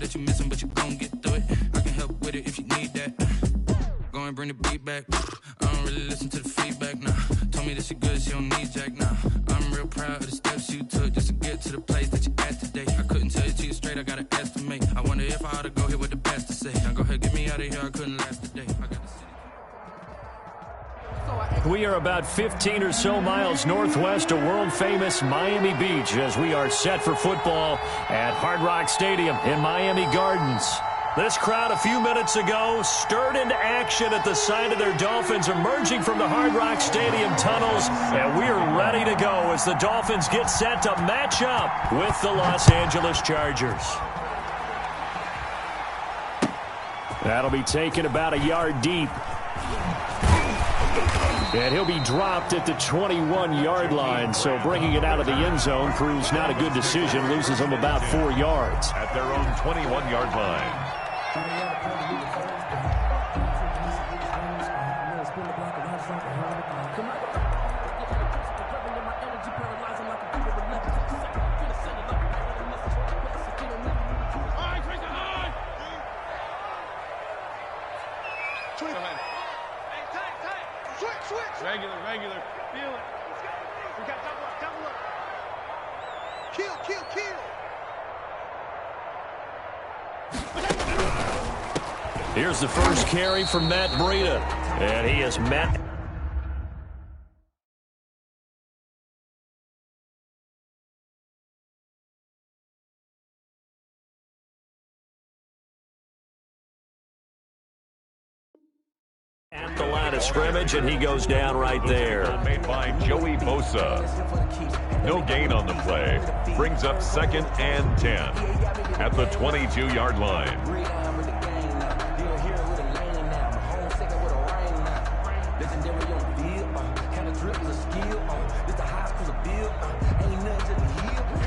that you missing, but you gon' get through it. I can help with it if you need that. Go and bring the beat back. I don't really listen to the feedback, nah. Told me that she good, she don't need Jack, nah. I'm real proud of the steps you took just to get to the place that you at today. I couldn't tell you to you straight, I gotta estimate. I wonder if I ought to go here with the best to say. Now go ahead, get me out of here, I couldn't last the day. I got the city. We are about 15 or so miles northwest of world-famous Miami Beach as we are set for football at Hard Rock Stadium in Miami Gardens. This crowd a few minutes ago stirred into action at the sight of their Dolphins emerging from the Hard Rock Stadium tunnels, and we are ready to go as the Dolphins get set to match up with the Los Angeles Chargers. That'll be taken about a yard deep. And he'll be dropped at the 21-yard line, so bringing it out of the end zone proves not a good decision, loses them about 4 yards. At their own 21-yard line. Regular. Feel it. We got double up. Kill. Here's the first carry from Matt Breida, and he is met. At the line of scrimmage, and he goes down right there. Made by Joey Bosa. No gain on the play. Brings up 2nd and 10 at the 22-yard line.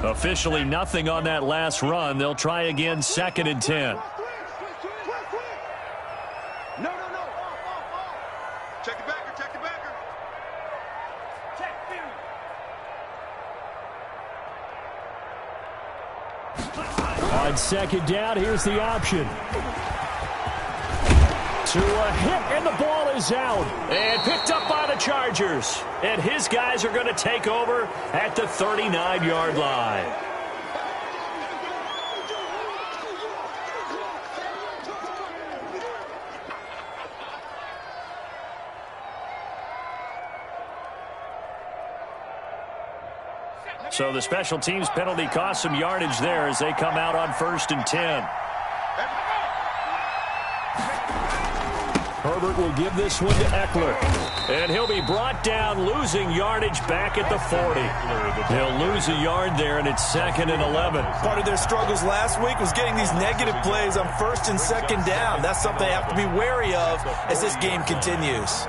Officially nothing on that last run. They'll try again 2nd and 10. Check the backer. On 2nd down, here's the option. To a hit, and the ball is out. And picked up by the Chargers. And his guys are going to take over at the 39-yard line. So the special teams penalty cost some yardage there as they come out on 1st and 10. Herbert will give this one to Eckler. And he'll be brought down, losing yardage back at the 40. He'll lose a yard there, and it's 2nd and 11. Part of their struggles last week was getting these negative plays on 1st and 2nd down. That's something they have to be wary of as this game continues.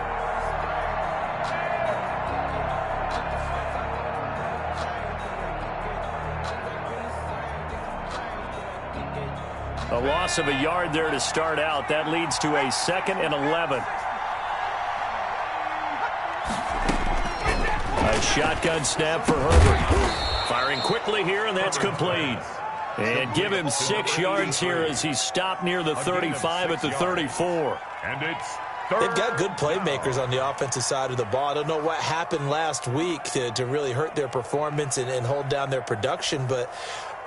A loss of a yard there to start out. That leads to a 2nd and 11. A shotgun snap for Herbert. Firing quickly here, and that's complete. And give him 6 yards here as he's stopped near the 35 at the 34. And it's They've got good playmakers on the offensive side of the ball. I don't know what happened last week to really hurt their performance and hold down their production, but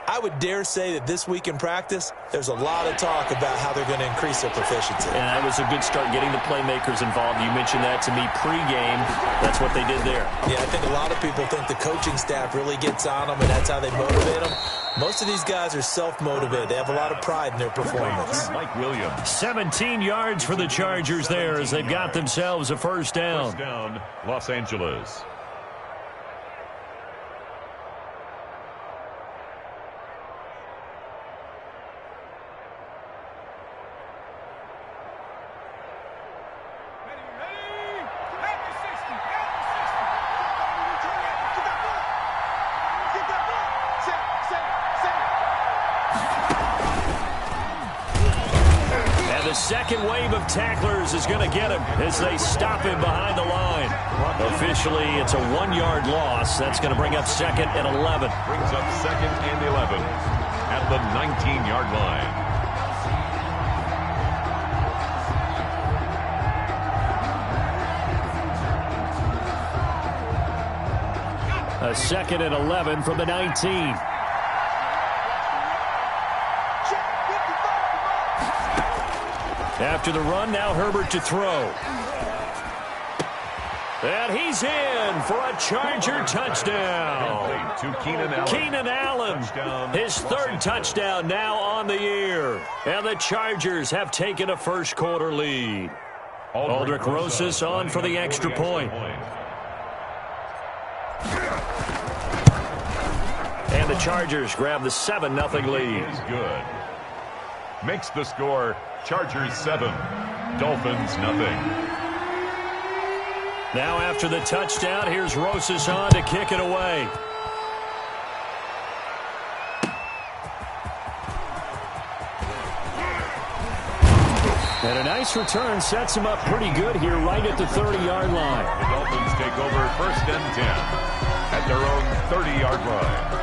I would dare say that this week in practice, there's a lot of talk about how they're going to increase their proficiency. And that was a good start, getting the playmakers involved. You mentioned that to me pregame. That's what they did there. Yeah, I think a lot of people think the coaching staff really gets on them, and that's how they motivate them. Most of these guys are self-motivated. They have a lot of pride in their performance. Mike Williams. 17 yards for the Chargers there as they've got themselves a first down. First down, Los Angeles. Second wave of tacklers is going to get him as they stop him behind the line. Officially, it's a 1-yard loss. That's going to bring up 2nd and 11. Brings up 2nd and 11 at the 19-yard line. 2nd and 11 from the 19. After the run, now Herbert to throw. And he's in for a Charger touchdown. To Keenan Allen, his third touchdown now on the year. And the Chargers have taken a first-quarter lead. Aldrich Rosas on for the extra point. And the Chargers grab the 7-0 lead. Good. Makes the score Chargers 7, Dolphins nothing. Now after the touchdown, here's Rosas on to kick it away. And a nice return sets him up pretty good here right at the 30-yard line. The Dolphins take over 1st and 10 at their own 30-yard line.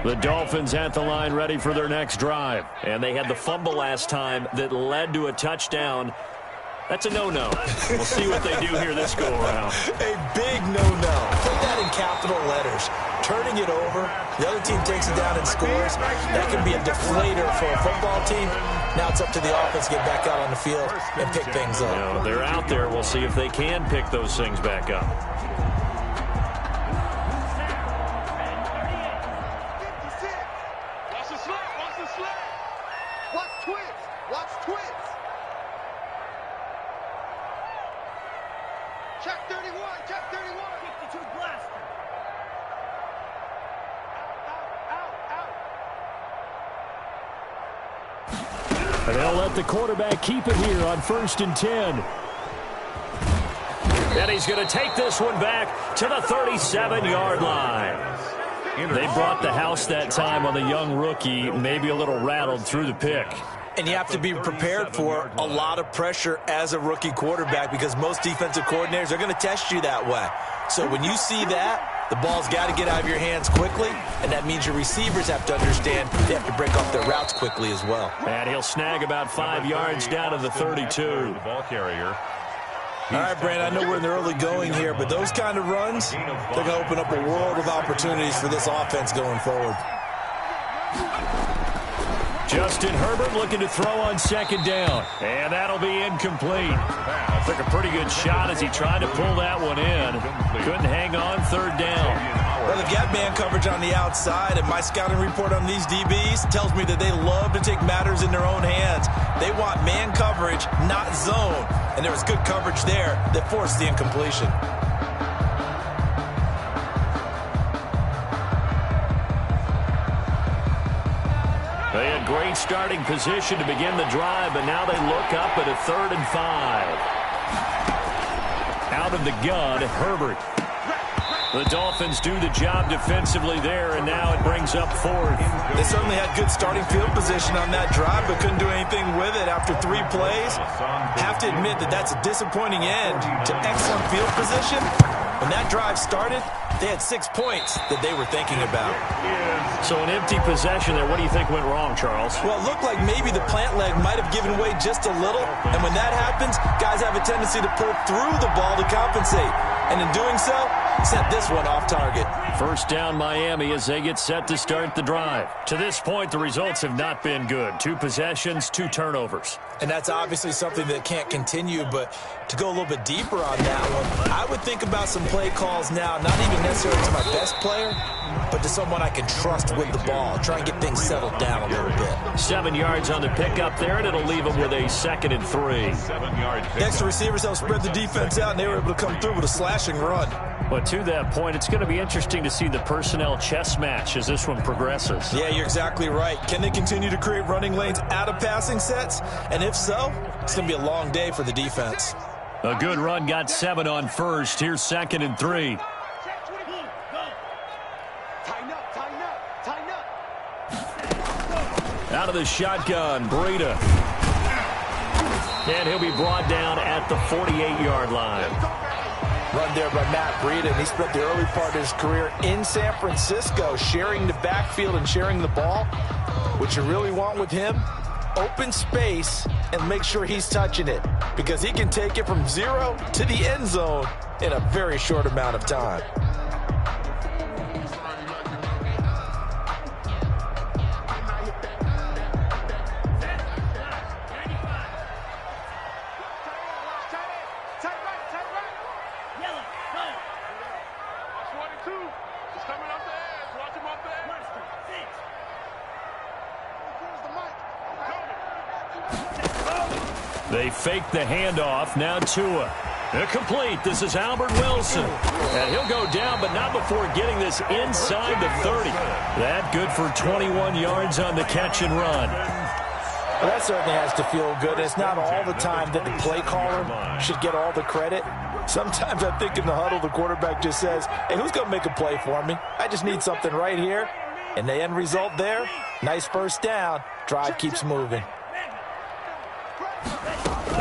The Dolphins at the line ready for their next drive. And they had the fumble last time that led to a touchdown. That's a no-no. We'll see what they do here this go-around. A big no-no. Put that in capital letters. Turning it over, the other team takes it down and scores. That can be a deflator for a football team. Now it's up to the offense to get back out on the field and pick things up. You know, they're out there. We'll see if they can pick those things back up. Check 31, check 31. 52 blaster. Out. And they'll let the quarterback keep it here on 1st and 10. And he's going to take this one back to the 37-yard line. They brought the house that time on the young rookie, maybe a little rattled through the pick. And you have to be prepared for a lot of pressure as a rookie quarterback because most defensive coordinators are going to test you that way. So when you see that, the ball's got to get out of your hands quickly, and that means your receivers have to understand they have to break off their routes quickly as well. And he'll snag about 5 yards down to the 32. The ball carrier. All right, Brandon, I know we're in the early going here, but those kind of runs, they're going to open up a world of opportunities for this offense going forward. Justin Herbert looking to throw on 2nd down. And that'll be incomplete. Took a pretty good shot as he tried to pull that one in. Couldn't hang on 3rd down. Well, they've got man coverage on the outside, and my scouting report on these DBs tells me that they love to take matters in their own hands. They want man coverage, not zone. And there was good coverage there that forced the incompletion. They had great starting position to begin the drive, but now they look up at a 3rd and 5. Out of the gun, Herbert. The Dolphins do the job defensively there, and now it brings up 4th. They certainly had good starting field position on that drive, but couldn't do anything with it after 3 plays. Have to admit that that's a disappointing end to excellent field position. When that drive started, they had 6 points that they were thinking about. So an empty possession there. What do you think went wrong, Charles? Well, it looked like maybe the plant leg might have given way just a little. And when that happens, guys have a tendency to pull through the ball to compensate. And in doing so, sent this one off target. 1st down Miami as they get set to start the drive. To this point, the results have not been good. 2 possessions, 2 turnovers. And that's obviously something that can't continue, but to go a little bit deeper on that one, I would think about some play calls now, not even necessarily to my best player, but to someone I can trust with the ball. Try and get things settled down a little bit. 7 yards on the pickup there, and it'll leave them with a 2nd and 3. 7-yard pickup. Next, the receivers helped spread the defense out, and they were able to come through with a slashing run. But to that point, it's going to be interesting to see the personnel chess match as this one progresses. Yeah, you're exactly right. Can they continue to create running lanes out of passing sets? And if so, it's going to be a long day for the defense. A good run got 7 on 1st. Here's 2nd and 3. Out of the shotgun, Breida. And he'll be brought down at the 48-yard line. Run there by Matt Breida, and he spent the early part of his career in San Francisco, sharing the backfield and sharing the ball. What you really want with him open space and make sure he's touching it, because he can take it from 0 to the end zone in a very short amount of time. They fake the handoff. Now Tua. Complete. This is Albert Wilson. And he'll go down, but not before getting this inside the 30. That good for 21 yards on the catch and run. Well, that certainly has to feel good. It's not all the time that the play caller should get all the credit. Sometimes I think in the huddle, the quarterback just says, hey, who's going to make a play for me? I just need something right here. And the end result there, nice first down. Drive keeps moving.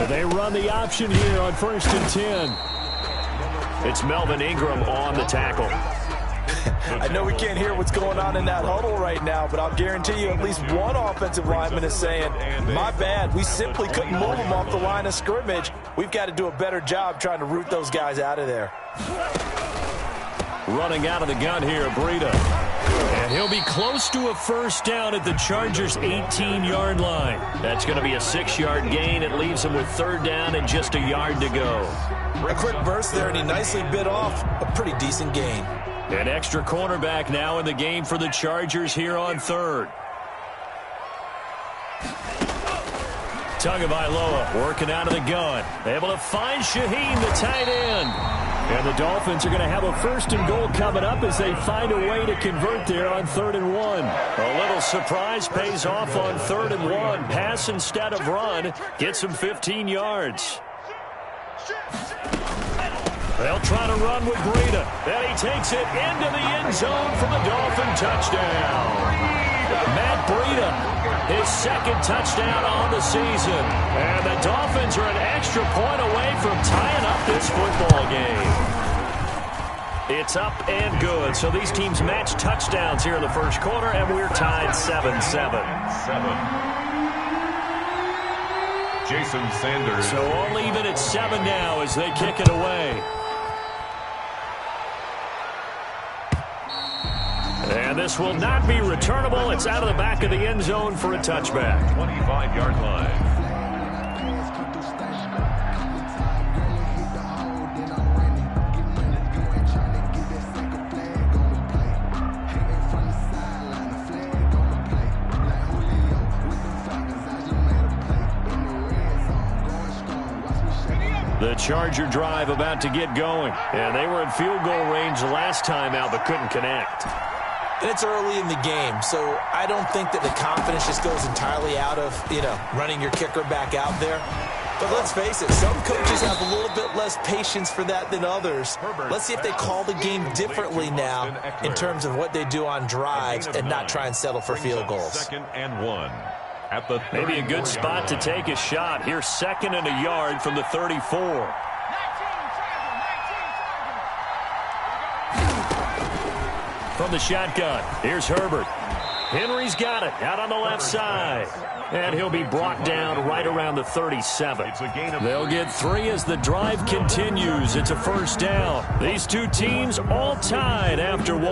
They run the option here on 1st and 10. It's Melvin Ingram on the tackle. I know we can't hear what's going on in that huddle right now, but I'll guarantee you at least one offensive lineman is saying, my bad, we simply couldn't move them off the line of scrimmage. We've got to do a better job trying to root those guys out of there. Running out of the gun here, Breida. And he'll be close to a first down at the Chargers' 18-yard line. That's going to be a 6-yard gain. It leaves him with 3rd down and just a yard to go. A quick burst there, and he nicely bit off a pretty decent gain. An extra cornerback now in the game for the Chargers here on 3rd. Tagovailoa working out of the gun. Able to find Shaheen, the tight end. And the Dolphins are going to have a 1st and goal coming up as they find a way to convert there on 3rd and 1. A little surprise pays off on 3rd and 1. Pass instead of run. Gets him 15 yards. They'll try to run with Breida. And he takes it into the end zone for the Dolphin touchdown. Matt Breida, his 2nd touchdown on the season. And the Dolphins are an extra point away from tying up this football game. It's up and good. So these teams match touchdowns here in the first quarter, and we're tied 7-7. Jason Sanders. So all even at 7 now as they kick it away. And this will not be returnable. It's out of the back of the end zone for a touchback. 25-yard line. The Charger drive about to get going. And they were in field goal range last time out but couldn't connect. And it's early in the game, so I don't think that the confidence just goes entirely out of, running your kicker back out there. But let's face it, some coaches have a little bit less patience for that than others. Let's see if they call the game differently now in terms of what they do on drives and not try and settle for field goals. 2nd and 1. At the maybe a good spot to take a shot. Here's 2nd and a yard from the 34. From the shotgun, here's Herbert. Henry's got it out on the left side. And he'll be brought down right around the 37. They'll get 3 as the drive continues. It's a first down. These two teams all tied after 1.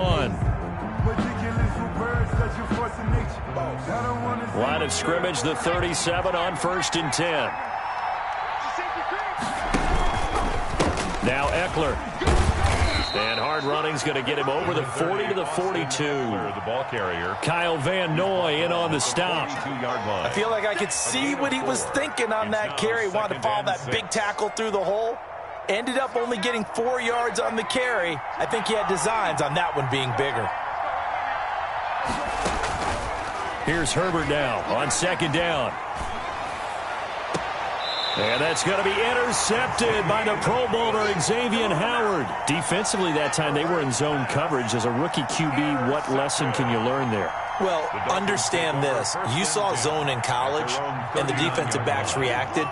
Line of scrimmage, the 37 on 1st and 10. Now Eckler. And hard running's going to get him over the 40 to the 42. The ball carrier. Kyle Van Noy in on the stop. I feel like I could see what he was thinking on that carry. Wanted to follow that big tackle through the hole. Ended up only getting 4 yards on the carry. I think he had designs on that one being bigger. Here's Herbert now on 2nd down. And that's going to be intercepted by the Pro Bowler Xavier Howard. Defensively that time they were in zone coverage. As a rookie QB, what lesson can you learn there? Well, understand this. You saw zone in college, and the defensive backs reacted.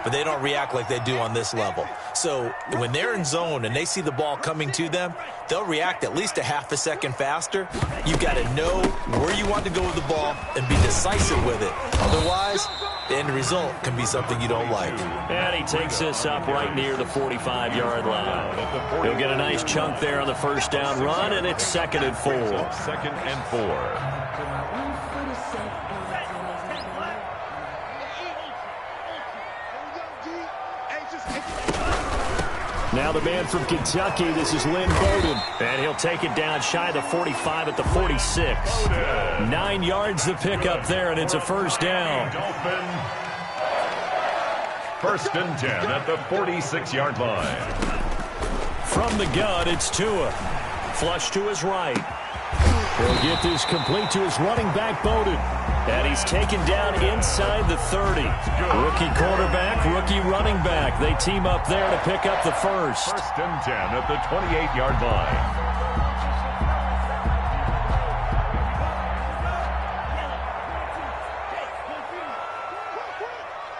but they don't react like they do on this level. So when they're in zone and they see the ball coming to them, they'll react at least a half a second faster. You've got to know where you want to go with the ball and be decisive with it. Otherwise, the end result can be something you don't like. And he takes this up right near the 45-yard line. He'll get a nice chunk there on the first down run, and it's 2nd and 4. 2nd and 4. Now the man from Kentucky, this is Lynn Bowden. And he'll take it down shy of the 45 at the 46. 9 yards to pick up there, and it's a first down. First and 10 at the 46-yard line. From the gun, it's Tua. Flush to his right. He'll get this complete to his running back, Bowden. And he's taken down inside the 30. Rookie quarterback, rookie running back. They team up there to pick up the first. First and 10 at the 28-yard line.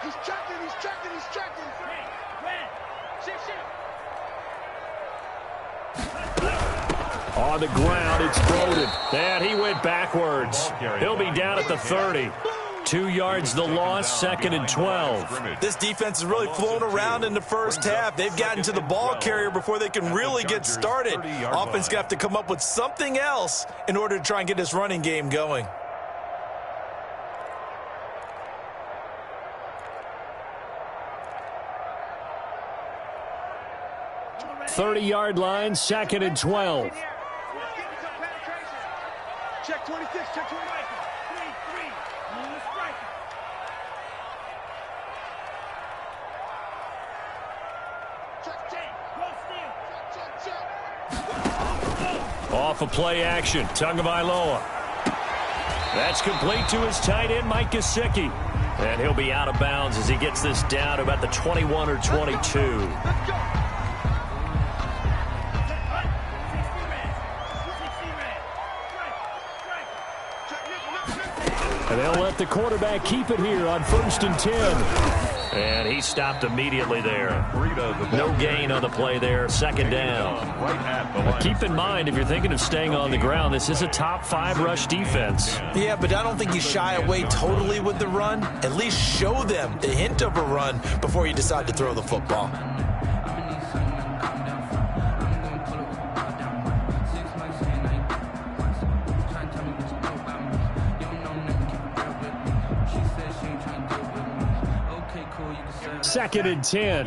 He's checking. On the ground, it's Bowden. And he went backwards. He'll be down at the 30. 2 yards the loss, 2nd and 12. This defense has really flown around in the first half. They've gotten to the ball carrier before they can really get started. Offense going to have to come up with something else in order to try and get this running game going. Thirty-yard line, 2nd and 12. Check 26, check 25. 3. On the striker. Check 10. Go steal. Off a play action, Tagovailoa. That's complete to his tight end, Mike Gesicki. And he'll be out of bounds as he gets this down to about the 21 or 22. Let's go. And they'll let the quarterback keep it here on 1st and 10. And he stopped immediately there. No gain on the play there, 2nd down. Keep in mind, if you're thinking of staying on the ground, this is a top 5 rush defense. Yeah, but I don't think you shy away totally with the run. At least show them the hint of a run before you decide to throw the football. Second and 10.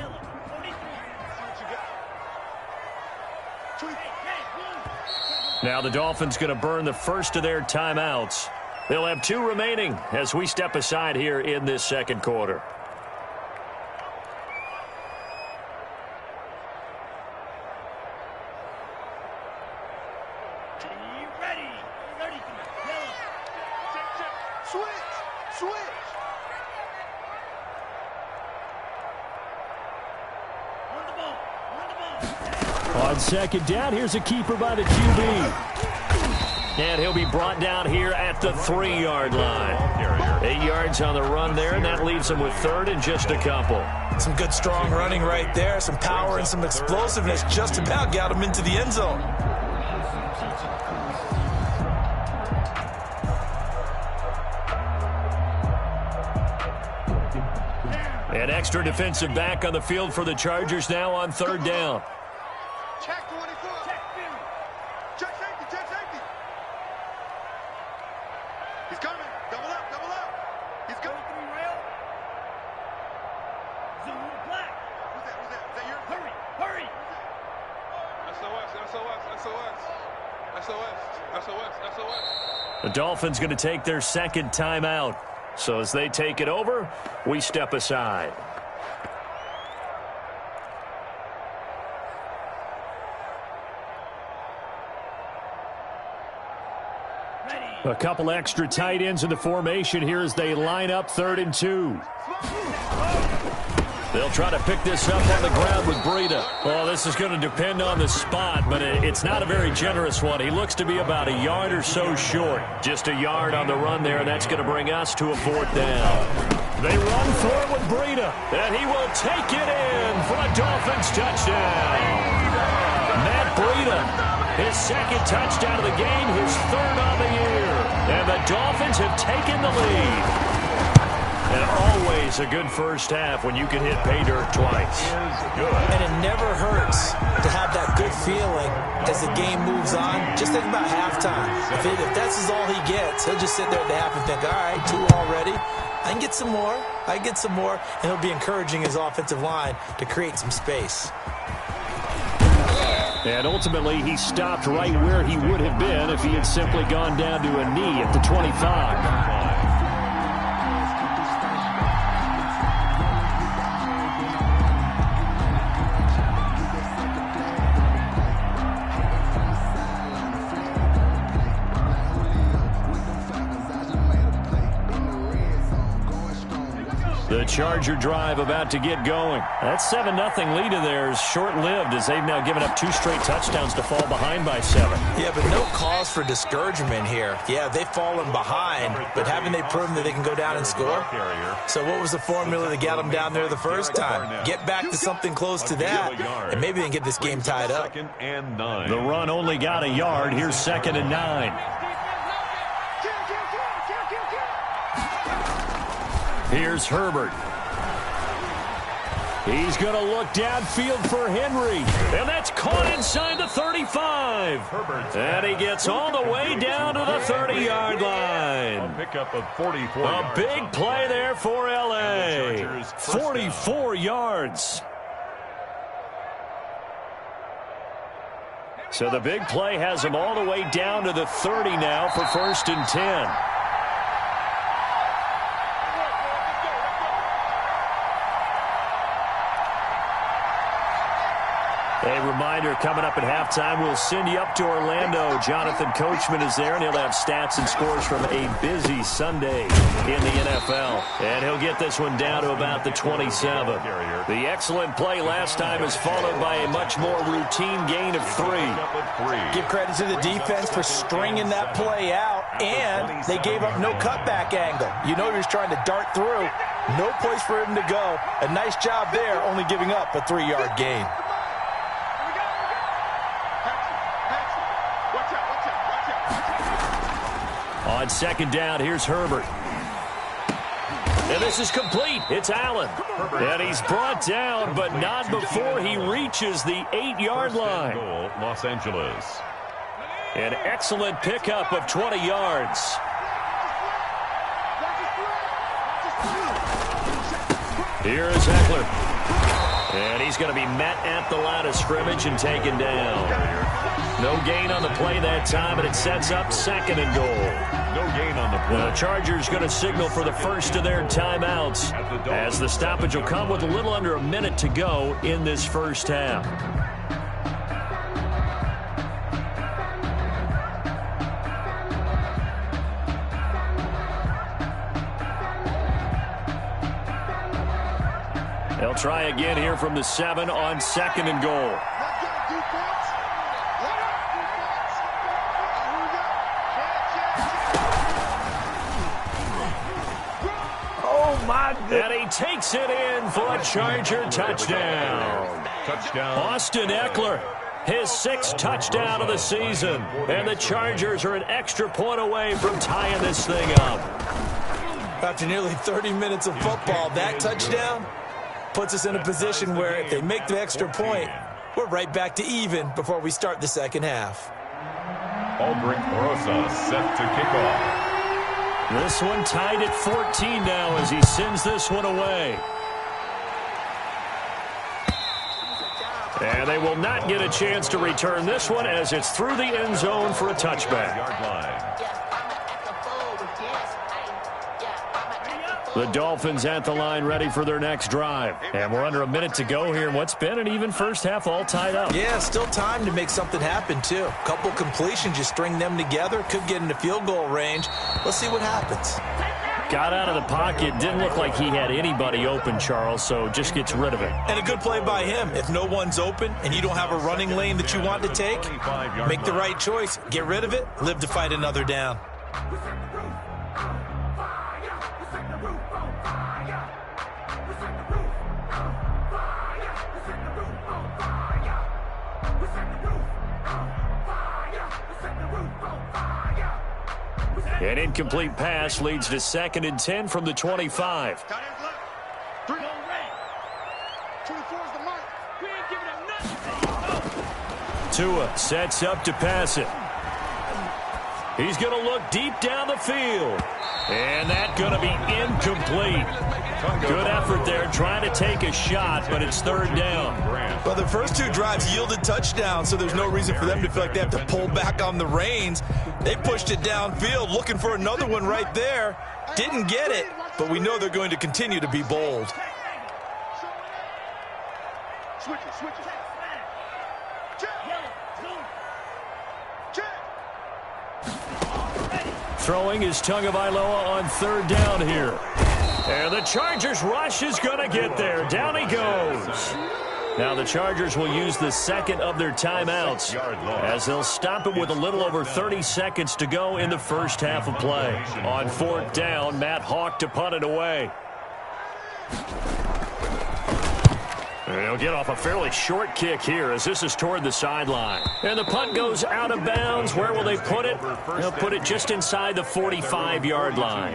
Now the Dolphins going to burn the first of their timeouts. They'll have 2 remaining as we step aside here in this second quarter. On 2nd down, here's a keeper by the QB. And he'll be brought down here at the 3-yard line. 8 yards on the run there, and that leaves him with 3rd and just a couple. Some good, strong running right there. Some power and some explosiveness just about got him into the end zone. An extra defensive back on the field for the Chargers now on 3rd down. Check 24. Check 50. Check safety. Check safety. He's coming. Double up. Double up. He's coming. 3 rail. Zone black. Who's that? Who's that? Is that yours? Hurry. Hurry. SOS. The Dolphins going to take their 2nd timeout. So as they take it over, we step aside. A couple extra tight ends in the formation here as they line up 3rd and 2. They'll try to pick this up on the ground with Breida. Well, this is going to depend on the spot, but it's not a very generous one. He looks to be about a yard or so short. Just a yard on the run there, and that's going to bring us to a 4th down. They run for it with Breida, and he will take it in for a Dolphins touchdown. Matt Breida, his second touchdown of the game, his third on the year. And the Dolphins have taken the lead. And always a good first half when you can hit pay dirt twice. And it never hurts to have that good feeling as the game moves on. Just think about halftime. If that's all he gets, he'll just sit there at the half and think, all right, 2 already. I can get some more. I can get some more. And he'll be encouraging his offensive line to create some space. And ultimately, he stopped right where he would have been if he had simply gone down to a knee at the 25. The Charger drive about to get going. That 7-0 lead of theirs short-lived as they've now given up 2 straight touchdowns to fall behind by 7. Yeah, but no cause for discouragement here. Yeah, they've fallen behind, but haven't they proven that they can go down and score? So what was the formula that got them down there the first time? Get back to something close to that, and maybe they can get this game tied up. The run only got a yard. Here's 2nd and 9. Here's Herbert. He's going to look downfield for Henry. And that's caught inside the 35. And he gets all the way down to the 30-yard line. A pickup of 44 A big play there for L.A. 44 yards. So the big play has him all the way down to the 30 now for 1st and 10. A reminder, coming up at halftime, we'll send you up to Orlando. Jonathan Coachman is there, and he'll have stats and scores from a busy Sunday in the NFL. And he'll get this one down to about the 27. The excellent play last time is followed by a much more routine gain of 3. Give credit to the defense for stringing that play out, and they gave up no cutback angle. You know he was trying to dart through. No place for him to go. A nice job there, only giving up a 3-yard gain. On 2nd down, here's Herbert. And this is complete. It's Allen. And he's brought down, but not before he reaches the 8-yard line. Goal, Los Angeles. An excellent pickup of 20 yards. Here is Eckler. And he's going to be met at the line of scrimmage and taken down. No gain on the play that time, and it sets up 2nd and goal. No gain on the play. The Chargers going to signal for the first of their timeouts as the stoppage will come with a little under a minute to go in this first half. They'll try again here from the 7 on 2nd and goal. And he takes it in for a Charger touchdown. Austin Eckler, his 6th touchdown of the season. And the Chargers are an extra point away from tying this thing up. After nearly 30 minutes of football, that touchdown puts us in a position where if they make the extra point, we're right back to even before we start the second half. Aldrich Rosa set to kick off. This one tied at 14 now as he sends this one away. And they will not get a chance to return this one as it's through the end zone for a touchback. The Dolphins at the line ready for their next drive. And we're under a minute to go here in what's been an even first half all tied up. Yeah, still time to make something happen, too. A couple completions, you string them together, could get into field goal range. Let's see what happens. Got out of the pocket, didn't look like he had anybody open, Charles, so just gets rid of it. And a good play by him. If no one's open and you don't have a running lane that you want to take, make the right choice. Get rid of it, live to fight another down. An incomplete pass leads to 2nd and 10 from the 25. Got his left. 3. 24 is the mark. We ain't giving him nothing. Tua sets up to pass it. He's going to look deep down the field. And that's going to be incomplete. Good effort there trying to take a shot, but it's 3rd down. Well, the first 2 drives yielded touchdowns, so there's no reason for them to feel like they have to pull back on the reins. They pushed it downfield, looking for another one right there. Didn't get it, but we know they're going to continue to be bold. Switch it, switch it. Throwing is Tagovailoa on 3rd down here. And the Chargers rush is going to get there. Down he goes. Now the Chargers will use the 2nd of their timeouts as they'll stop it with a little over 30 seconds to go in the first half of play. On 4th down, Matt Hawk to punt it away. And he'll get off a fairly short kick here as this is toward the sideline. And the punt goes out of bounds. Where will they put it? They'll put it just inside the 45-yard line.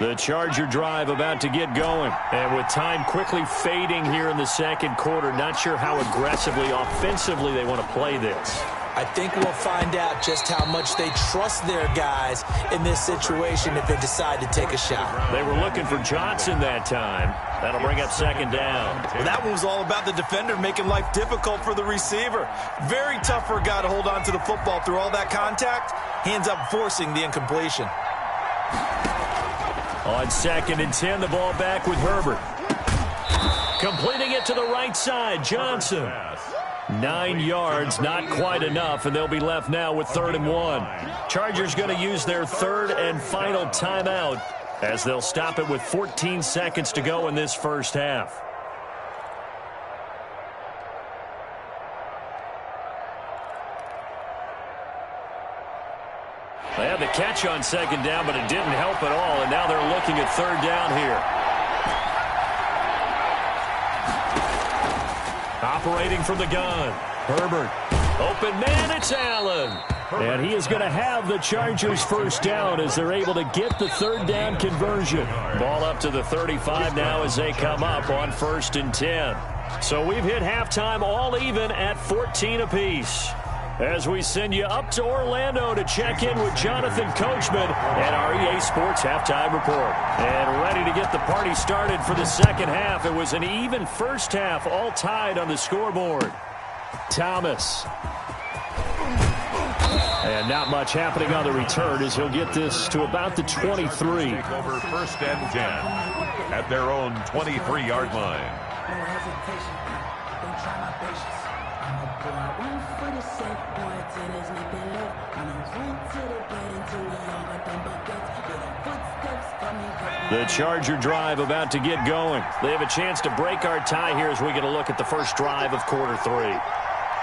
The Charger drive about to get going. And with time quickly fading here in the 2nd quarter, not sure how aggressively, offensively they want to play this. I think we'll find out just how much they trust their guys in this situation if they decide to take a shot. They were looking for Johnson that time. That'll bring up 2nd down. Well, that one was all about the defender making life difficult for the receiver. Very tough for a guy to hold on to the football through all that contact. Hands up forcing the incompletion. On 2nd and 10, the ball back with Herbert. Completing it to the right side, Johnson. 9 yards, not quite enough, and they'll be left now with 3rd and 1. Chargers going to use their 3rd and final timeout as they'll stop it with 14 seconds to go in this first half. They had the catch on 2nd down, but it didn't help at all, and now they're looking at 3rd down here. Operating from the gun. Herbert. Open man, it's Allen. And he is going to have the Chargers first down as they're able to get the 3rd down conversion. Ball up to the 35 now as they come up on 1st and 10. So we've hit halftime all even at 14 apiece. As we send you up to Orlando to check in with Jonathan Coachman and our EA Sports Halftime Report. And ready to get the party started for the 2nd half. It was an even first half, all tied on the scoreboard. Thomas. And not much happening on the return as he'll get this to about the 23. Over 1st and 10 at their own 23-yard line. The Charger drive about to get going. They have a chance to break our tie here as we get a look at the first drive of quarter 3.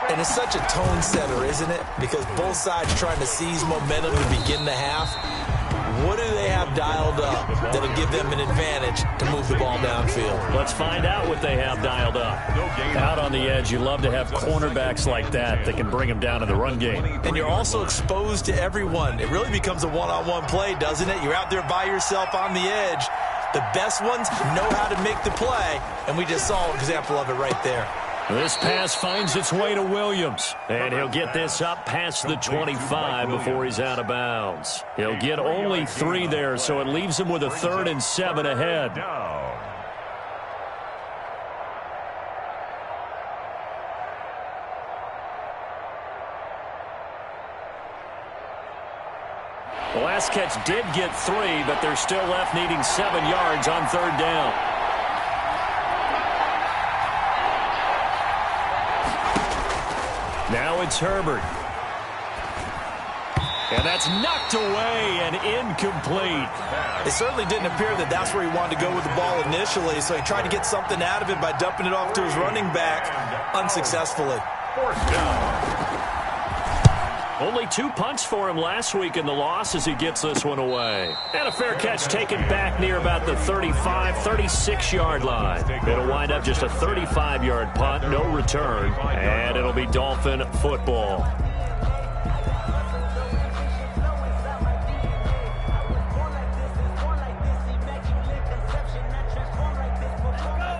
And it's such a tone setter, isn't it? Because both sides trying to seize momentum to begin the half. What do they have dialed up that'll give them an advantage to move the ball downfield? Let's find out what they have dialed up. Out on the edge, you love to have cornerbacks like that that can bring them down in the run game. And you're also exposed to everyone. It really becomes a one-on-one play, doesn't it? You're out there by yourself on the edge. The best ones know how to make the play, and we just saw an example of it right there. This pass finds its way to Williams, and he'll get this up past the 25 before he's out of bounds. He'll get only 3 there, so it leaves him with a 3rd and 7 ahead. The last catch did get 3, but they're still left needing 7 yards on 3rd down. Now it's Herbert. And that's knocked away and incomplete. It certainly didn't appear that that's where he wanted to go with the ball initially, so he tried to get something out of it by dumping it off to his running back unsuccessfully. 4th down. Only 2 punts for him last week in the loss as he gets this one away. And a fair catch taken back near about the 35, 36-yard line. It'll wind up just a 35-yard punt, no return, and it'll be Dolphin football.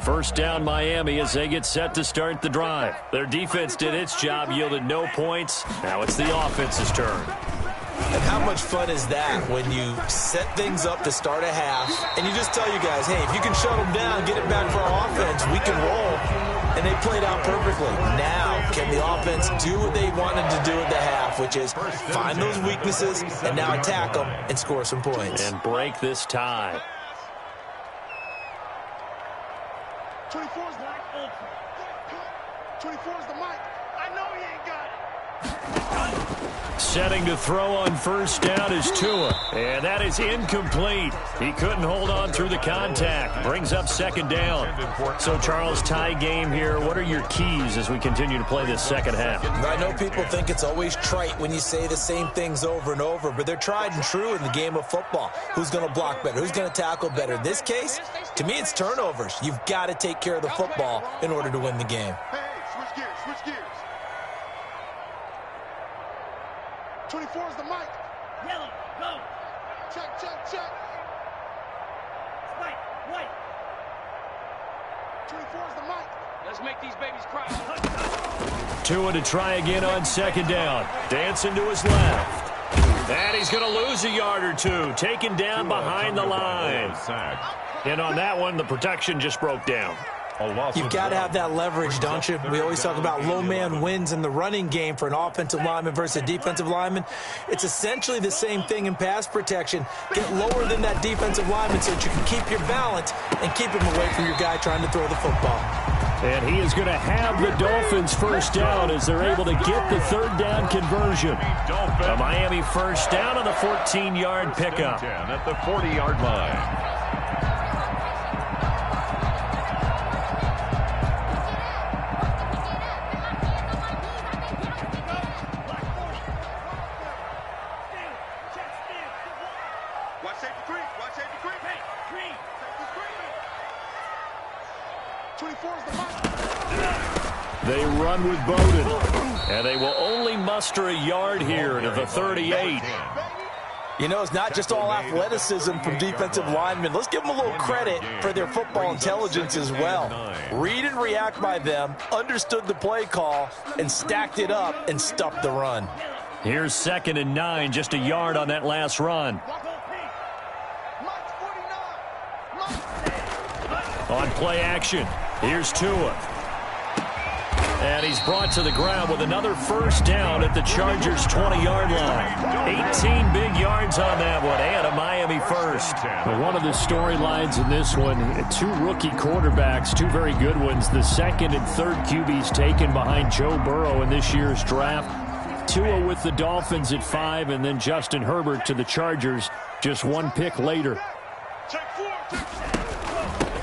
First down Miami as they get set to start the drive. Their defense did its job, yielded no points. Now it's the offense's turn. And how much fun is that when you set things up to start a half and you just tell you guys, hey, if you can shut them down, get it back for our offense, we can roll. And they played out perfectly. Now, can the offense do what they wanted to do at the half, which is find those weaknesses and now attack them and score some points. And break this tie. 24 is the mic. 24 is the mic. I know he ain't got it. Setting to throw on first down is Tua. And that is incomplete. He couldn't hold on through the contact. Brings up second down. So, Charles, tie game here. What are your keys as we continue to play this second half? I know people think it's always trite when you say the same things over and over, but they're tried and true in the game of football. Who's going to block better? Who's going to tackle better? In this case, to me, it's turnovers. You've got to take care of the football in order to win the game. Hey, switch gears, switch gears. 24 is the mic. Yellow, go. Check, check, check. White, white. 24 is the mic. Let's make these babies cry. Tua to try again on second down. Dancing to his left. And he's going to lose a yard or two. Taken down behind the line. And on that one, the protection just broke down. You've got to have that leverage, don't you? We always talk about low man wins in the running game for an offensive lineman versus a defensive lineman. It's essentially the same thing in pass protection. Get lower than that defensive lineman so that you can keep your balance and keep him away from your guy trying to throw the football. And he is going to have the Dolphins first down as they're able to get the third down conversion. A Miami first down on the 14-yard pickup. At the 40-yard line. Watch safety creep. Watch safety creep. Hey, creep. Safety creep. 24 is the mic. They run with Bowden. And they will only muster a yard here to the 38. You know, it's not just all athleticism from defensive linemen. Let's give them a little credit for their football intelligence as well. Read and react by them, understood the play call, and stacked it up and stopped the run. Here's 2nd and 9, just a yard on that last run. On play action, here's Tua. And he's brought to the ground with another first down at the Chargers' 20-yard line. 18 big yards on that one, and a Miami first. One of the storylines in this one, 2 rookie quarterbacks, 2 very good ones. The second and third QBs taken behind Joe Burrow in this year's draft. Tua with the Dolphins at 5, and then Justin Herbert to the Chargers just 1 pick later.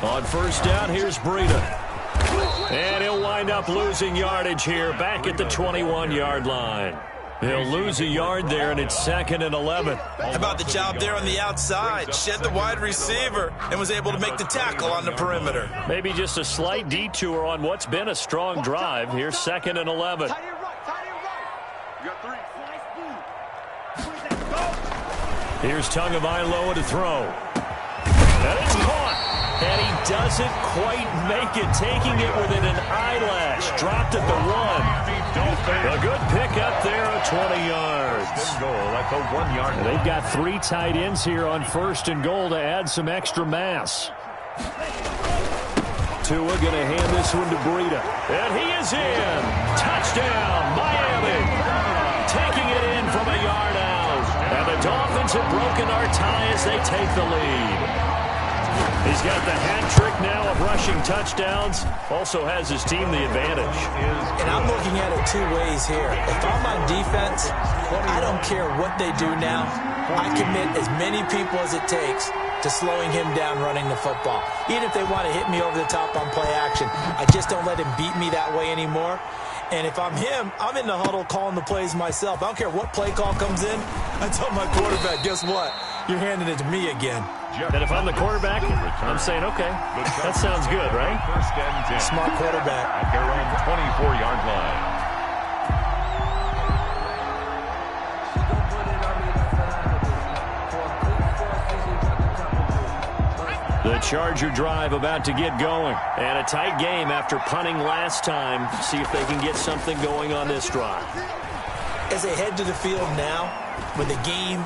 On first down, here's Breida. And he'll wind up losing yardage here back at the 21-yard line. He'll lose a yard there, and it's 2nd and 11. How about the job there on the outside? Shed the wide receiver and was able to make the tackle on the perimeter. Maybe just a slight detour on what's been a strong drive. Here's 2nd and 11. You got 3. Here's Tagovailoa to throw. And it's caught. And he doesn't quite make it, taking it within an eyelash. Dropped at the 1. A good pick up there at 20 yards. At the 1-yard line. They've got 3 tight ends here on 1st and goal to add some extra mass. Tua going to hand this one to Breida. And he is in. Touchdown, Miami. Taking it in from a yard out. And the Dolphins have broken our tie as they take the lead. He's got the hat trick now of rushing touchdowns. Also has his team the advantage. And I'm looking at it 2 ways here. If I'm on defense, I don't care what they do now. I commit as many people as it takes to slowing him down running the football. Even if they want to hit me over the top on play action, I just don't let him beat me that way anymore. And if I'm him, I'm in the huddle calling the plays myself. I don't care what play call comes in. I tell my quarterback, guess what? You're handing it to me again. And if I'm the quarterback, I'm saying, okay, that sounds good, right? First and 10. Smart quarterback. At their own 24-yard line. The Charger drive about to get going. And a tight game after punting last time. See if they can get something going on this drive. As they head to the field now, with the game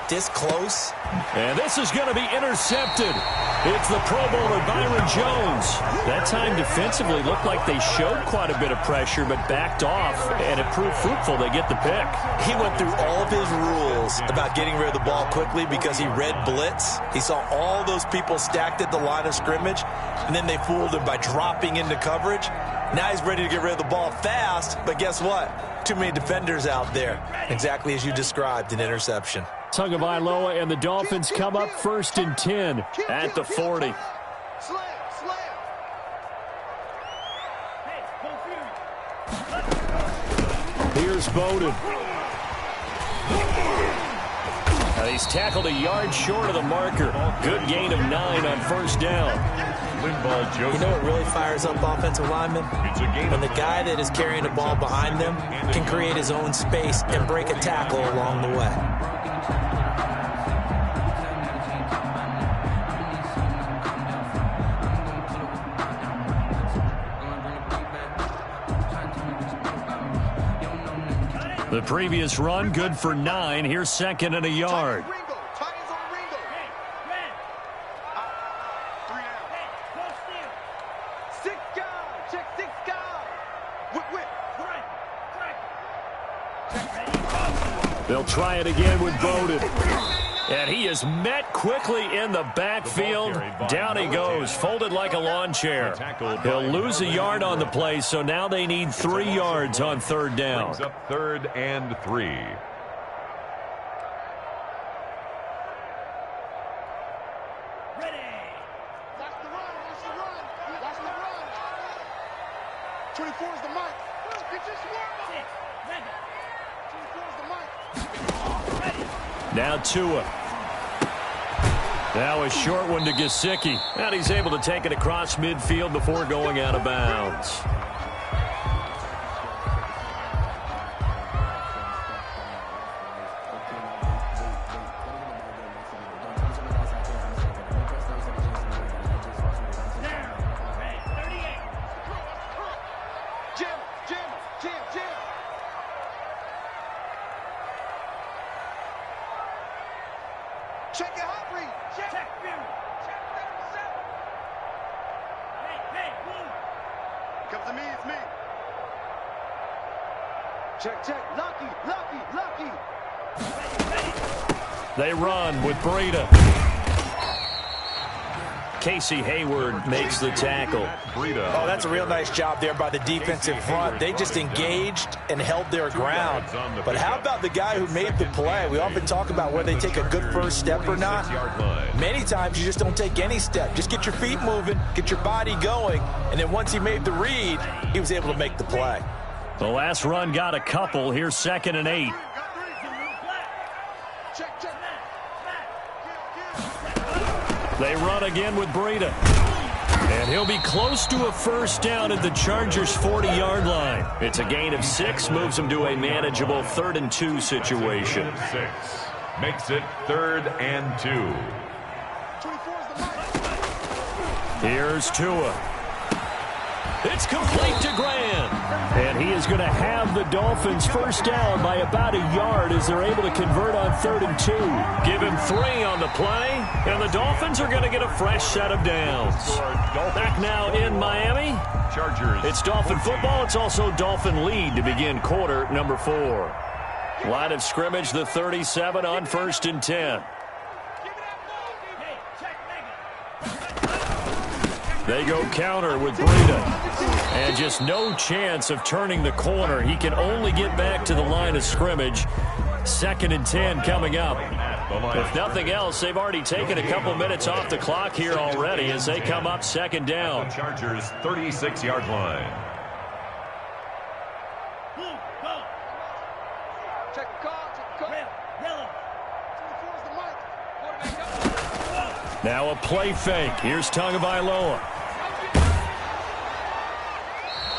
this close. And this is going to be intercepted. It's the Pro Bowler Byron Jones. That time defensively looked like they showed quite a bit of pressure but backed off, and it proved fruitful. They get the pick. He went through all of his rules about getting rid of the ball quickly because he read blitz. He saw all those people stacked at the line of scrimmage, and then they fooled him by dropping into coverage. Now he's ready to get rid of the ball fast, but guess what? Too many defenders out there. Exactly as you described, an interception. Tagovailoa and the Dolphins come up 1st and 10 at the 40. Here's Bowden. Now he's tackled a yard short of the marker. Good gain of 9 on 1st down. You know what really fires up offensive linemen? When the guy that is carrying the ball behind them can create his own space and break a tackle along the way. The previous run, good for 9. Here's 2nd and a yard. They'll try it again with Bowden. And he is met quickly in the backfield. Down he goes, folded like a lawn chair. He'll lose a yard on the play, so now they need 3 yards on 3rd down. Brings up 3rd and 3. Ready. Watch the run, watch the run, watch the run. 24 is the mic. Get your swarm up. 24 is the mic. Ready. Now Tua. Now a short one to Gesicki. And he's able to take it across midfield before going out of bounds. Check your hot read. Check. Check. Hey, Blue. Comes to me, it's me. Check. Lucky. They run with Breida. Casey Hayward makes the tackle. Oh, that's a real nice job there by the defensive front. They just engaged and held their ground. But how about the guy who made the play? We often talk about whether they take a good first step or not. Many times you just don't take any step. Just get your feet moving, get your body going, and then once he made the read, he was able to make the play. The last run got a couple. Here's 2nd and 8. Check. They run again with Breida. And he'll be close to a 1st down at the Chargers' 40-yard line. It's a gain of 6, moves them to a manageable 3rd and 2 situation. 6 makes it 3rd and 2. Here's Tua. It's complete to Grant. And he is going to have the Dolphins 1st down by about a yard as they're able to convert on 3rd and 2. Give him 3 on the play, and the Dolphins are going to get a fresh set of downs. Back now in Miami. Chargers. It's Dolphin football. It's also Dolphin lead to begin quarter number 4. Line of scrimmage, the 37 on 1st and 10. They go counter with Breida. And just no chance of turning the corner. He can only get back to the line of scrimmage. 2nd and 10 coming up. If nothing else, they've already taken a couple minutes off the clock here already as they come up 2nd down. Chargers 36-yard line. Now a play fake. Here's Tagovailoa.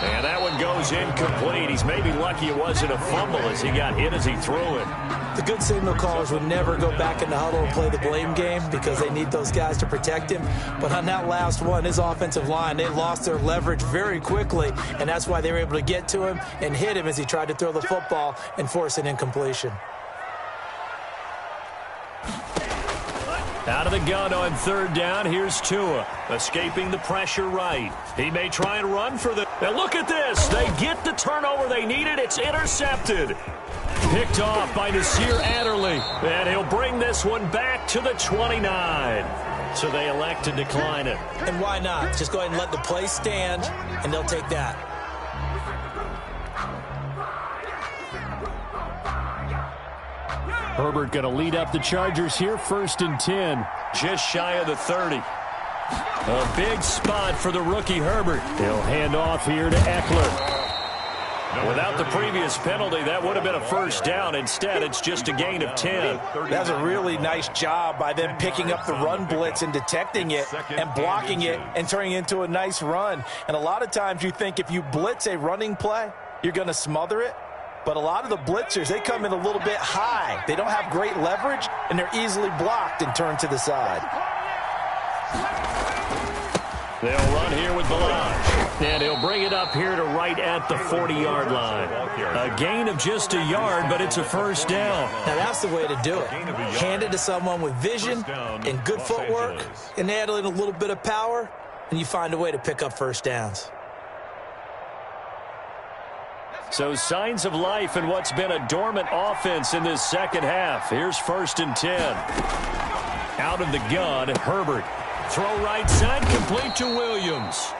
And that one goes incomplete. He's maybe lucky it wasn't a fumble as he got hit as he threw it. The good signal callers would never go back in the huddle and play the blame game because they need those guys to protect him. But on that last one, his offensive line, they lost their leverage very quickly, and that's why they were able to get to him and hit him as he tried to throw the football and force an incompletion. Out of the gun on third down, here's Tua, escaping the pressure right. He may try and run for the... Now look at this. They get the turnover they needed. It's intercepted. Picked off by Nasir Adderley. And he'll bring this one back to the 29. So they elect to decline it. And why not? Just go ahead and let the play stand, and they'll take that. Herbert going to lead up the Chargers here, 1st and 10. Just shy of the 30. A big spot for the rookie Herbert. He'll hand off here to Eckler. Without the previous penalty, that would have been a first down. Instead, it's just a gain of 10. That's a really nice job by them picking up the run blitz and detecting it and blocking it and turning it into a nice run. And a lot of times you think if you blitz a running play, you're going to smother it. But a lot of the blitzers, they come in a little bit high. They don't have great leverage, and they're easily blocked and turned to the side. They'll run here with Playahay, and he'll bring it up here to right at the 40-yard line. A gain of just a yard, but it's a first down. Now, that's the way to do it. Hand it to someone with vision and good footwork, and add in a little bit of power, and you find a way to pick up first downs. So signs of life in what's been a dormant offense in this second half. Here's 1st and 10. Out of the gun, Herbert. Throw right side, complete to Williams.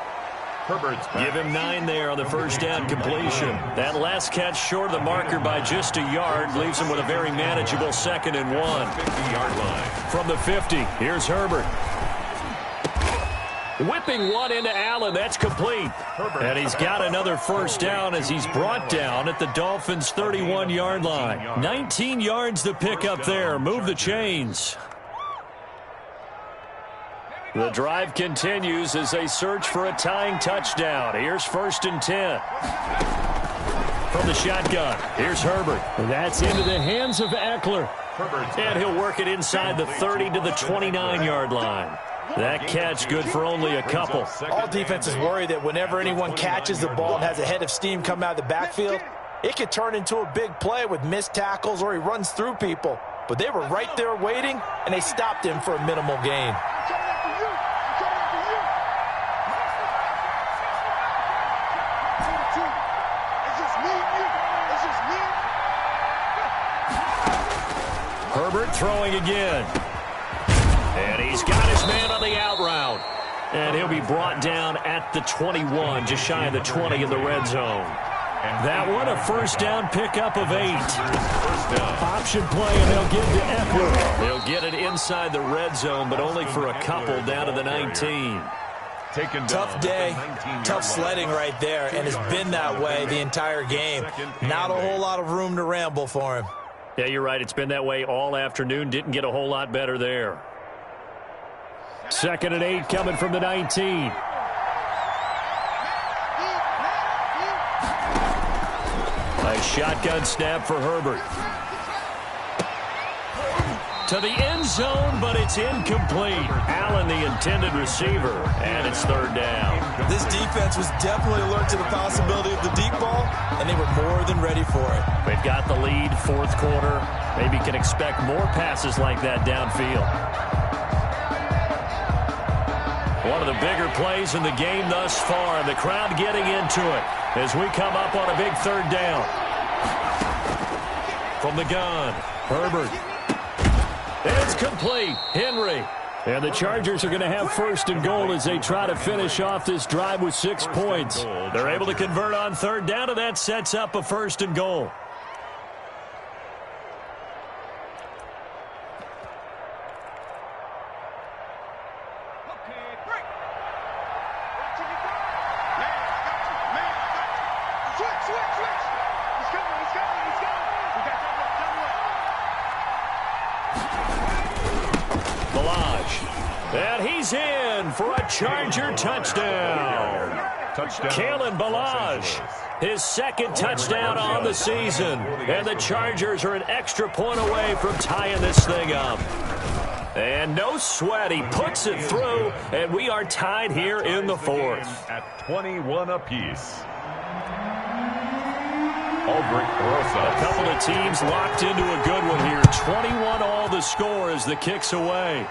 Herbert's Give him 9 there on the first down completion. That last catch short of the marker by just a yard leaves him with a very manageable 2nd and 1. 50-yard line. From the 50, here's Herbert. Whipping one into Allen. That's complete. And he's got another first down as he's brought down at the Dolphins' 31-yard line. 19 yards to pick up there. Move the chains. The drive continues as they search for a tying touchdown. Here's 1st and 10. From the shotgun, here's Herbert. That's into the hands of Eckler. And he'll work it inside the 30 to the 29-yard line. That catch good for only a couple. All defenses worry that whenever anyone catches the ball and has a head of steam come out of the backfield, it could turn into a big play with missed tackles or he runs through people. But they were right there waiting, and they stopped him for a minimal gain. Herbert throwing again. And he's got his man on the out route. And he'll be brought down at the 21, just shy of the 20 in the red zone. That one a first down pickup of 8. Option play, and they'll give to Eckler. They'll get it inside the red zone, but only for a couple down to the 19. Tough day, tough sledding right there, and it's been that way the entire game. Not a whole lot of room to ramble for him. Yeah, you're right. It's been that way all afternoon. Didn't get a whole lot better there. 2nd and 8 coming from the 19. A shotgun snap for Herbert. To the end zone, but it's incomplete. Allen, the intended receiver, and it's 3rd down. This defense was definitely alert to the possibility of the deep ball, and they were more than ready for it. They've got the lead, 4th quarter. Maybe can expect more passes like that downfield. One of the bigger plays in the game thus far, and the crowd getting into it as we come up on a big 3rd down. From the gun, Herbert. It's complete. Henry. And the Chargers are going to have 1st and goal as they try to finish off this drive with 6 points. They're able to convert on 3rd down, and that sets up a 1st and goal. in for a Charger touchdown. Kalen Ballage, his second touchdown on the season. And the Chargers are an extra point away from tying this thing up. And no sweat, he puts it through, and we are tied here in the fourth. At 21 apiece. A couple of teams locked into a good one here. 21 all the score as the kick's away.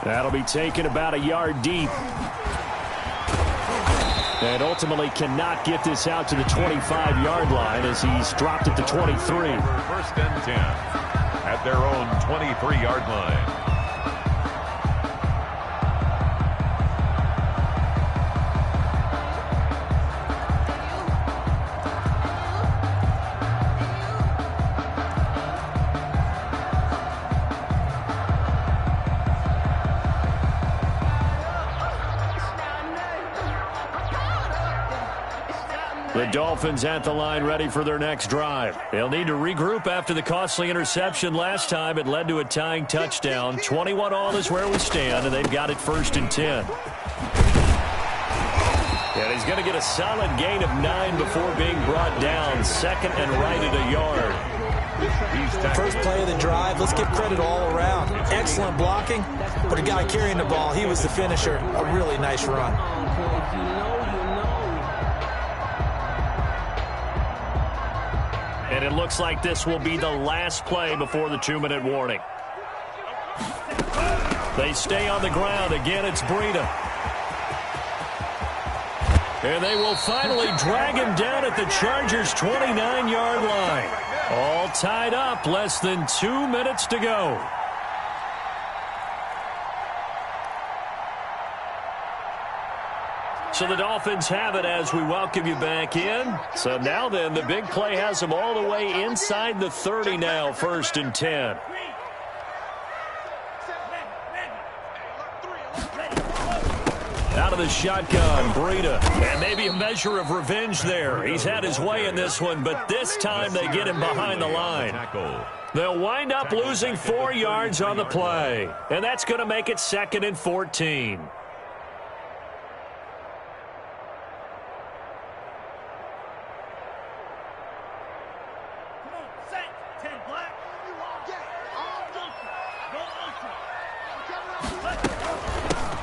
That'll be taken about a yard deep. And ultimately cannot get this out to the 25-yard line as he's dropped it to 23. First and 10 at their own 23-yard line. The Dolphins at the line ready for their next drive. They'll need to regroup after the costly interception last time. It led to a tying touchdown. 21 all is where we stand, and they've got it first and 10. And he's going to get a solid gain of 9 before being brought down. Second and right at a yard. First play of the drive, let's give credit all around. Excellent blocking, but the guy carrying the ball, he was the finisher. A really nice run. And it looks like this will be the last play before the 2-minute warning. They stay on the ground. Again, it's Breida. And they will finally drag him down at the Chargers' 29-yard line. All tied up, less than 2 minutes to go. So the Dolphins have it as we welcome you back in. So now then, the big play has them all the way inside the 30 now, first and 10. Out of the shotgun, Breida. And maybe a measure of revenge there. He's had his way in this one, but this time they get him behind the line. They'll wind up losing 4 yards on the play. And that's going to make it 2nd and 14.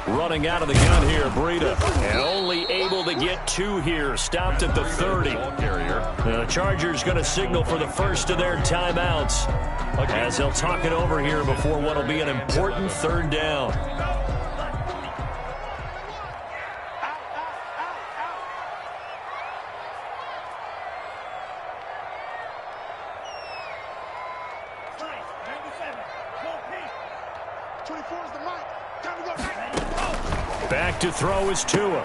Running out of the gun here, Breida. And only able to get 2 here. Stopped at the 30. The Chargers going to signal for the first of their timeouts as they'll talk it over here before what will be an important 3rd down. Back to throw is Tua.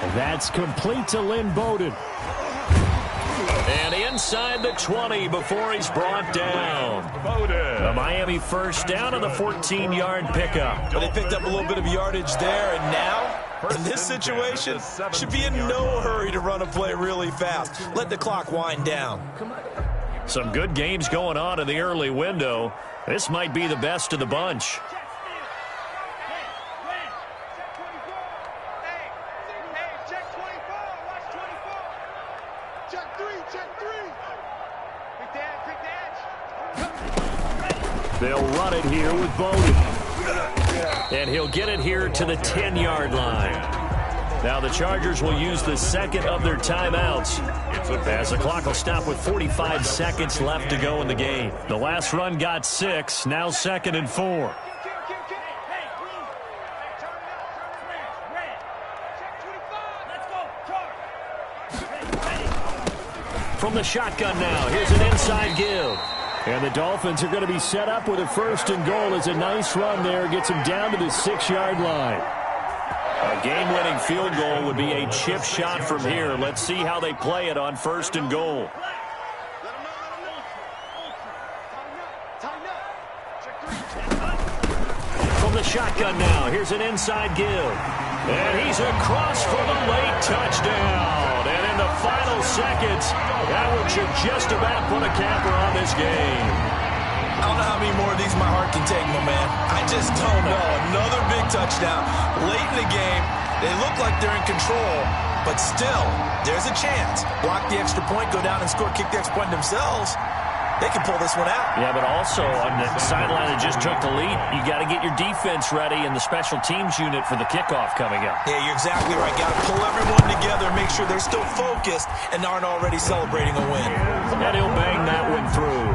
And that's complete to Lynn Bowden. And inside the 20 before he's brought down. The Miami first down on the 14-yard pickup. But they picked up a little bit of yardage there, and now, in this situation, should be in no hurry to run a play really fast. Let the clock wind down. Some good games going on in the early window. This might be the best of the bunch. They'll run it here with Bowden. And he'll get it here to the 10-yard line. Now the Chargers will use the second of their timeouts as the clock will stop with 45 seconds left to go in the game. The last run got 6, now 2nd and 4. From the shotgun now, here's an inside give. And the Dolphins are going to be set up with a 1st and goal as a nice run there gets them down to the 6-yard line. A game-winning field goal would be a chip shot from here. Let's see how they play it on 1st and goal. From the shotgun now, here's an inside give. And he's across for the late touchdown. And in the final seconds, that one should just about put a capper on this game. I don't know how many more of these my heart can take, my man. I just don't know. Another big touchdown late in the game. They look like they're in control, but still, there's a chance. Block the extra point, go down and score, kick the extra point themselves. They can pull this one out. Yeah, but also on the sideline that just took the lead, you got to get your defense ready and the special teams unit for the kickoff coming up. Yeah, you're exactly right. Got to pull everyone together, make sure they're still focused and aren't already celebrating a win. And he'll bang that one through.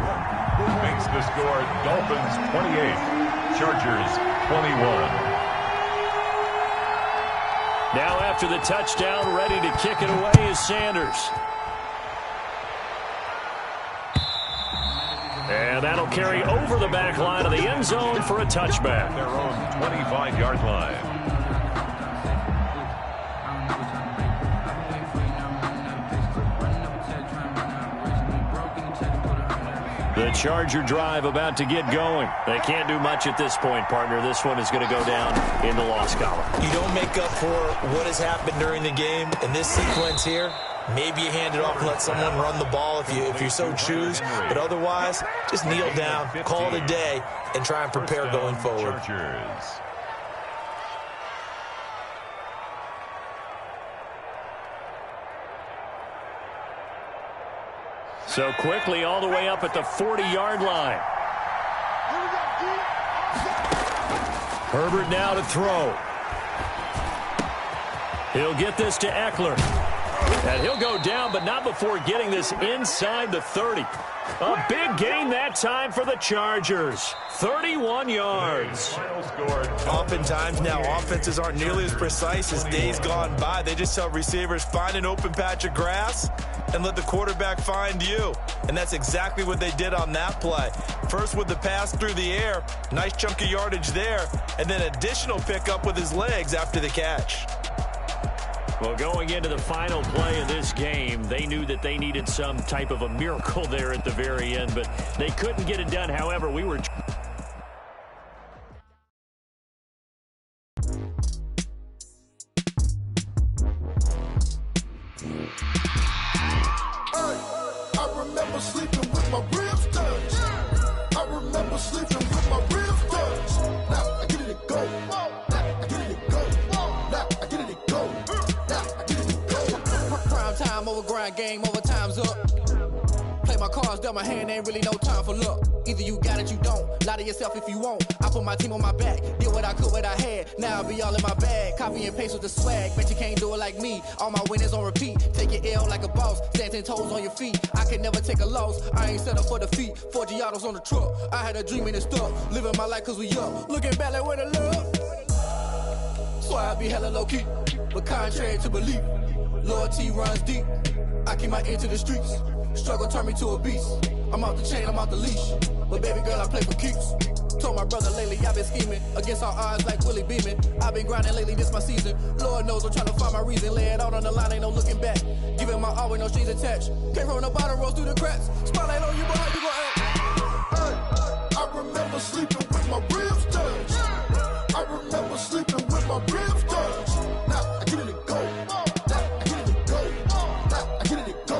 Makes the score Dolphins 28, Chargers 21. Now after the touchdown, ready to kick it away is Sanders. And that'll carry over the back line of the end zone for a touchback. Their own 25-yard line. The Charger drive about to get going. They can't do much at this point, partner. This one is going to go down in the loss column. You don't make up for what has happened during the game in this sequence here. Maybe you hand it off and let someone run the ball if you so choose. But otherwise, just kneel down, call it a day, and try and prepare going forward. Chargers. So quickly all the way up at the 40-yard line. Herbert now to throw. He'll get this to Eckler. And he'll go down, but not before getting this inside the 30. A big gain that time for the Chargers. 31 yards. Oftentimes now, offenses aren't nearly as precise as days gone by. They just tell receivers, find an open patch of grass and let the quarterback find you. And that's exactly what they did on that play. First with the pass through the air, nice chunk of yardage there, and then additional pickup with his legs after the catch. Well, going into the final play of this game, they knew that they needed some type of a miracle there at the very end, but they couldn't get it done. However, we were... I remember sleeping with my ribs touched. I remember sleeping with my ribs touched. Now I get it to go. Now I get it to go. Now I get it to go. Now I get it to go. Prime time over grind game, over time's up. Play my cards, dealt my hand, ain't really no time for luck. Either you got it, you don't. Lie to yourself if you won't. I put my team on my back, did what I could, what I had. Now I be all in my bag, copy and paste with the swag. Bet you can't do it like me. All my winners on repeat. Take your L like a boss, stand 10 toes on your feet. I can never take a loss. I ain't set up for defeat. 4 Giottos on the truck. I had a dream and it stuck. Living my life cause we up. Looking back like where the love. So I be hella low key, but contrary to belief, loyalty runs deep. I keep my ear to the streets. Struggle turned me to a beast. I'm out the chain, I'm out the leash. But baby girl, I play for keeps. Told my brother lately I've been scheming against all odds like Willie Beeman. I've been grinding lately, this my season. Lord knows I'm trying to find my reason. Lay it out on the line, ain't no looking back. Giving my all with no strings attached. Can't roll no bottom, rolls through the cracks. Spotlight on you, but how you gon' act? I remember sleeping with my ribs touched. I remember sleeping with my ribs touched. Now I get it to go. Now I get it to go. Now I get it to go.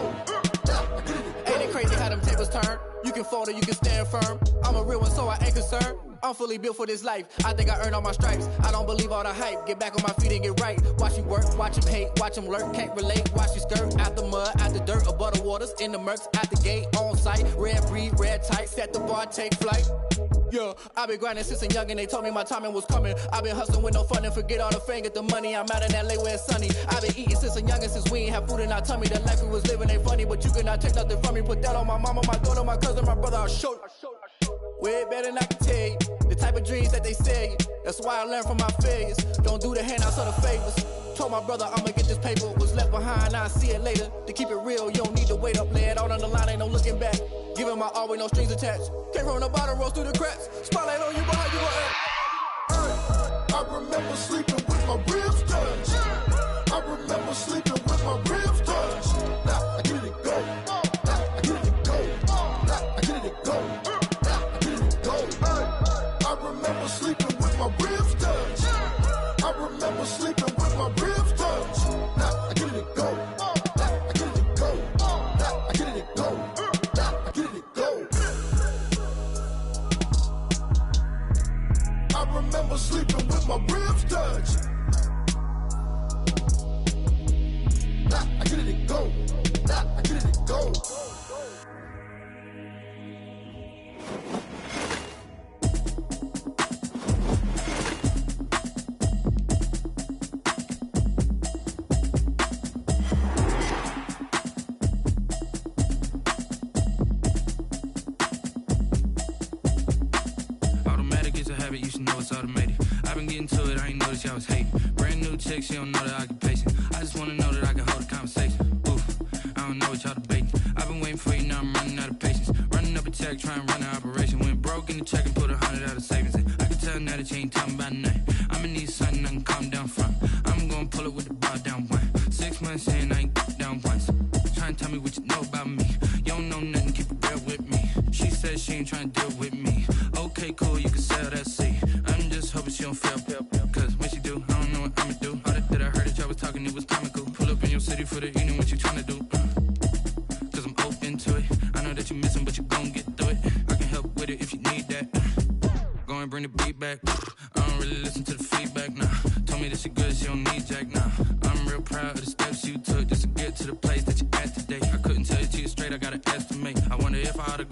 Now I get it to go. Ain't it crazy how them tables turn? You can fold or you can stand firm. I'm a real one, so I ain't concerned. I'm fully built for this life. I think I earned all my stripes. I don't believe all the hype. Get back on my feet and get right. Watch you work, watch him hate, watch him lurk. Can't relate, watch you skirt. Out the mud, out the dirt, above the waters, in the murks, out the gate, on site. Red breed, red tight, set the bar, take flight. Yeah, I've been grinding since a young and they told me my timing was coming. I've been hustling with no fun and forget all the fame, get the money. I'm out in LA where it's sunny. I've been eating since a young and since we ain't have food in our tummy. The life we was living ain't funny, but you cannot take nothing from me. Put that on my mama, my daughter, my cousin, my brother, I'll show you. Way better than I can tell you. The type of dreams that they sell you. That's why I learned from my failures. Don't do the handouts or the favors. Told my brother I'ma get this paper. Was left behind, I'll see it later. To keep it real, you don't need to wait up. Lay it out on the line, ain't no looking back. Giving my all with no strings attached. Can't roll no bottom, rolls through the cracks. Spotlight on you, but how you gon' act? I remember sleeping with my ribs touched. I remember sleeping with my ribs touched. Now I get it to go. Now I get it to go. Now I get it to go. Now I get it to go. I remember sleeping with my ribs touched. I remember sleeping with my ribs touched. Now I get it to go. Now I get it to go. Now I get it to go. Now I get it to go. getting to it, I ain't noticed y'all was hating. Brand new chick, she don't know the occupation. I just wanna know that I can hold a conversation. Oof, I don't know what y'all debating. I've been waiting for you, now I'm running out of patience. Running up a check, trying to run an operation. Went broke in the check and put 100 out of savings in. I can tell now that you ain't talking about nothing. I'ma need something I can calm down from. I'm gonna pull it with the bar down one. 6 months in, I ain't down once. Trying to tell me what you know about me. You don't know nothing, keep it real with me. She said she ain't trying to deal with me. Okay, cool, you can sell that seat. I'm just hoping she don't fail. Cause when she do, I don't know what I'ma do. All that I heard that y'all was talking, it was comical. Pull up in your city for the evening, what you trying to do? Cause I'm open to it. I know that you missing, but you gon' get through it. I can help with it if you need that. Go and bring the beat back. I don't really listen to the feedback, nah. Told me that she good, she don't need jack, nah. I'm real proud of the steps you took just to get to the place that you at today. I couldn't tell you to you straight, I gotta estimate. I wonder if I oughta